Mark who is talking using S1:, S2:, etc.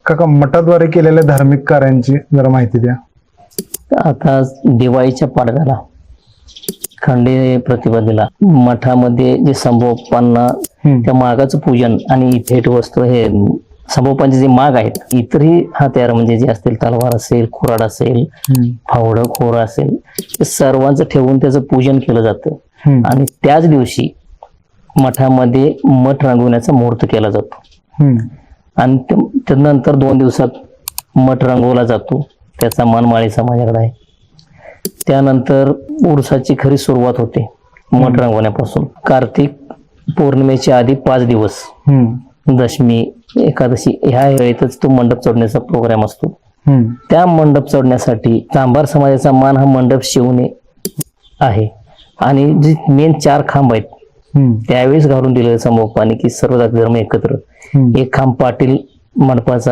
S1: काका मठाद्वारे केलेल्या धार्मिक कार्यांची जरा माहिती द्या.
S2: आता दिवाळीच्या पाडव्याला खंडे प्रतिपदेला मठामध्ये जे संभोपांना त्या मागाचं पूजन आणि भेटवस्तू हे संभोपांचे जे माग आहेत, इतरही हत्यार म्हणजे जे असतील, तलवार असेल, कुऱ्हाड असेल, फावडं, खोर असेल, ते सर्वांचं ठेवून त्याचं पूजन केलं जातं. आणि त्याच दिवशी मठामध्ये मठ रंगवण्याचा मुहूर्त केला जातो. आणि त्यानंतर 2 दिवसात मठ रंगवला जातो. त्याचा मान माळी समाजाकडे आहे. त्यानंतर उरसाची खरी सुरुवात होते मठ रंगवण्यापासून. कार्तिक पौर्णिमेच्या आधी 5 दिवस, दशमी, एकादशी ह्या वेळेतच तो मंडप चढण्याचा प्रोग्राम असतो. त्या मंडप चढण्यासाठी चांभार समाजाचा मान हा मंडप शिवणे आहे. आणि जे मेन 4 खांब आहेत त्यावेळेस घालून दिलेलं संभोपाने की सर्व जाती धर्म एकत्र. एक खांब पाटील मंडपाचा